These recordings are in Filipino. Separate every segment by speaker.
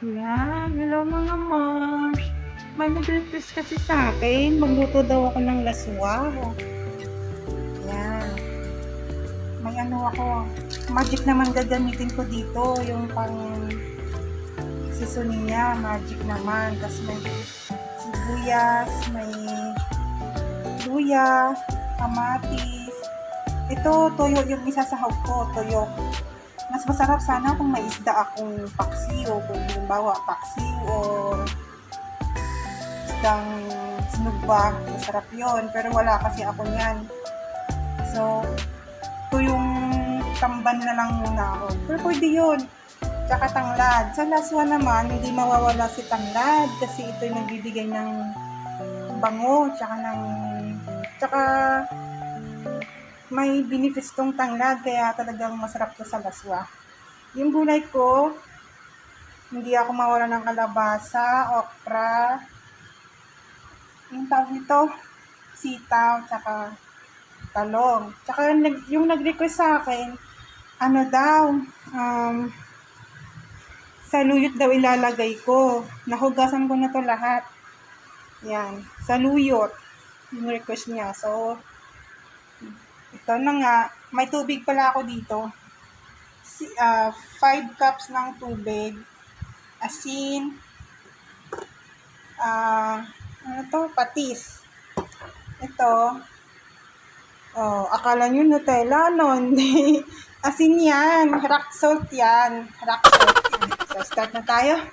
Speaker 1: Yan, hello mga moms. May nag-request kasi sa akin, magluto daw ako ng laswa. Yan, may ano ako, magic naman gagamitin ko dito, yung pang seasoning niya, magic naman. Tapos may sibuyas, may luya, kamatis. Ito, toyo yung isasahog ko, toyo. Mas masarap sana kung may isda akong paksiw, kung halimbawa paksiw o isdang sinugba, masarap yon. Pero wala kasi ako niyan. So, ito yung tamban na lang muna ako. Pero pwede yun. Tsaka tanglad. Sa laswa naman, hindi mawawala si tanglad kasi ito yung nagbibigay ng bango, tsaka may benefits tong tanglad, kaya talagang masarap to sa laswa. Yung gulay ko, hindi ako mawala ng kalabasa, okra, yung tawag nito, sitaw, tsaka talong. Tsaka yung nag-request sa akin, ano daw, saluyot daw ilalagay ko. Nahugasan ko na to lahat. Yan, saluyot, yung request niya. So, ito na nga, may tubig pala ako dito. 5 cups ng tubig, asin, ano to, patis. Ito, akala nyo Nutella, no? Asin yan, rock salt yan. So, start na tayo.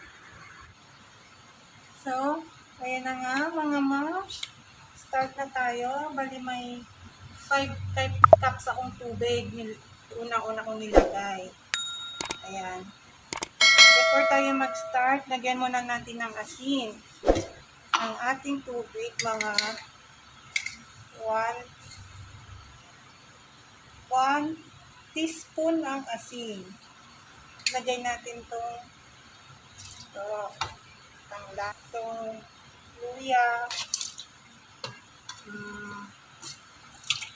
Speaker 1: So, ayan na nga mga moms. Start na tayo. Bali may 5 cups akong tubig. Una-una kong nilagay. Ayan. Before tayo mag-start, lagyan muna natin ng asin. Ang ating tubig, mga 1 teaspoon ang asin. Lagay natin itong tanglad, itong luya,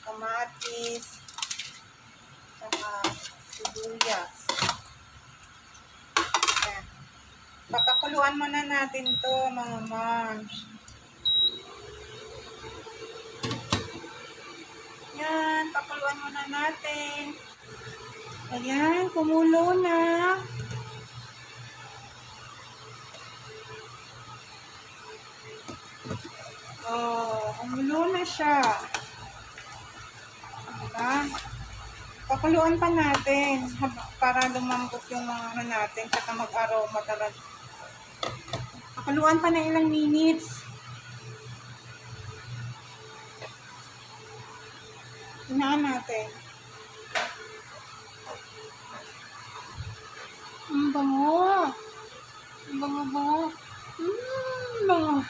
Speaker 1: kamatis, saka sibuyas. Ayan. Papakuluan muna natin to mga moms. Yan, pakuluan muna natin. Ayan, kumulo na. Kumulo na siya. Diba? Pakuluan pa natin para lumambot yung mga ano natin, saka mag-aroma talaga. Pakuluan pa na ilang minutes. Hinaan natin. Ang bango. Ang bango-bango. Bango.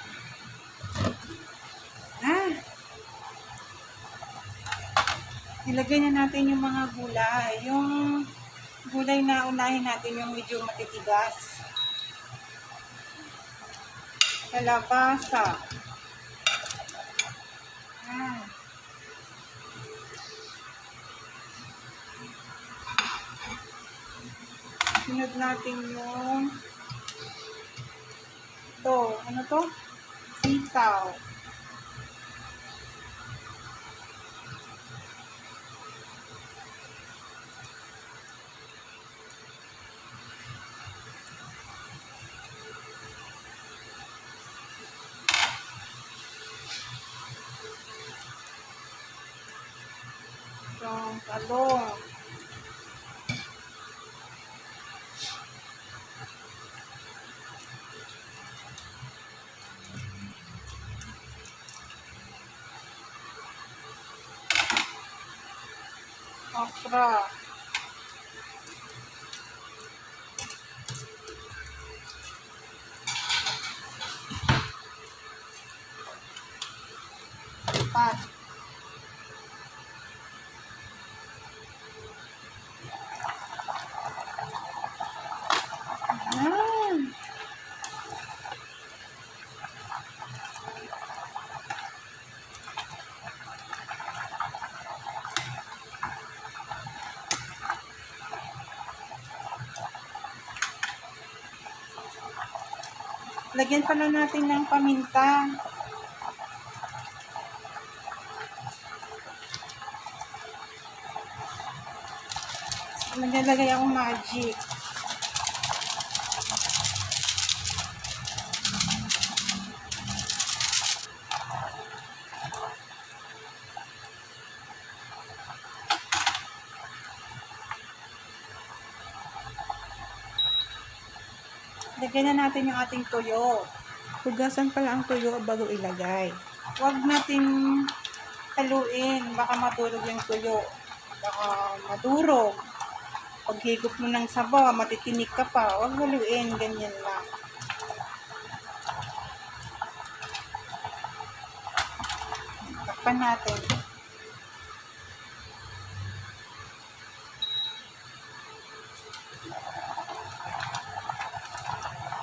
Speaker 1: Ilagay na natin yung mga gulay. Yung gulay na unahin natin yung medyo matitigas. Kalabasa. Sunod natin yung ano to? Sitaw. Itong talong. Okra. Pat. Lagyan pala natin ng paminta. Naglalagay akong magic. Lagyan na natin yung ating tuyo.
Speaker 2: Hugasan pala ang tuyo bago ilagay.
Speaker 1: Huwag natin haluin. Baka madurog yung tuyo. Baka madurog. Pag higop mo ng sabaw, matitinik ka pa. Huwag haluin. Ganyan lang. Takpan natin.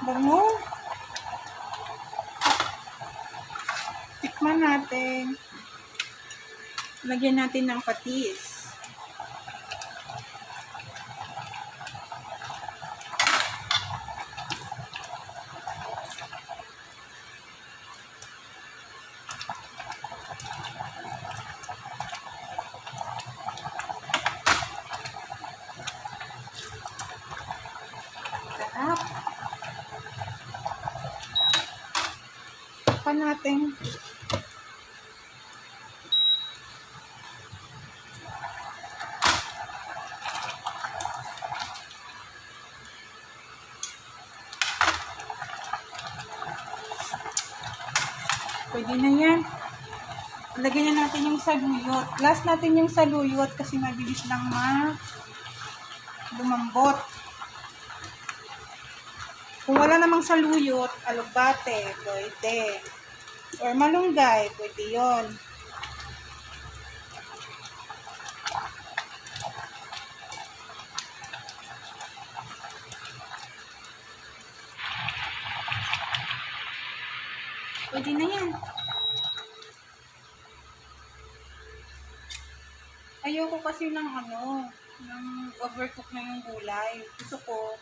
Speaker 1: Bango. Tikman natin. Lagyan natin ng patis. Sarap. Tikman natin. Pwede na yan. Lagyan na natin yung saluyot. Last natin yung saluyot kasi mabilis lang lumambot. Kung wala namang saluyot, alugbate, pwede. Or malunggay, pwede yon. Pwede na yan. Ayoko kasi ng overcook na yung gulay. Gusto ko,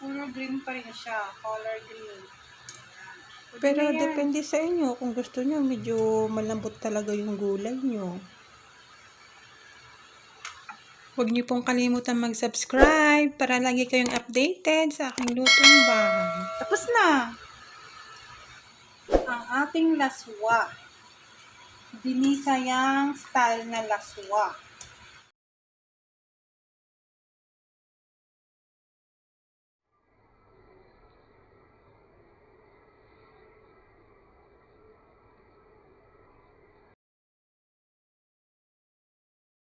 Speaker 1: color green pa rin siya. Color green. Pwede
Speaker 2: Pero
Speaker 1: na yan.
Speaker 2: depende sa inyo. Kung gusto nyo, medyo malambot talaga yung gulay nyo. Huwag niyo pong kalimutan mag-subscribe para lagi kayong updated sa aking lutong bahay.
Speaker 1: Tapos na ang ating laswa. Dinisayang style na laswa.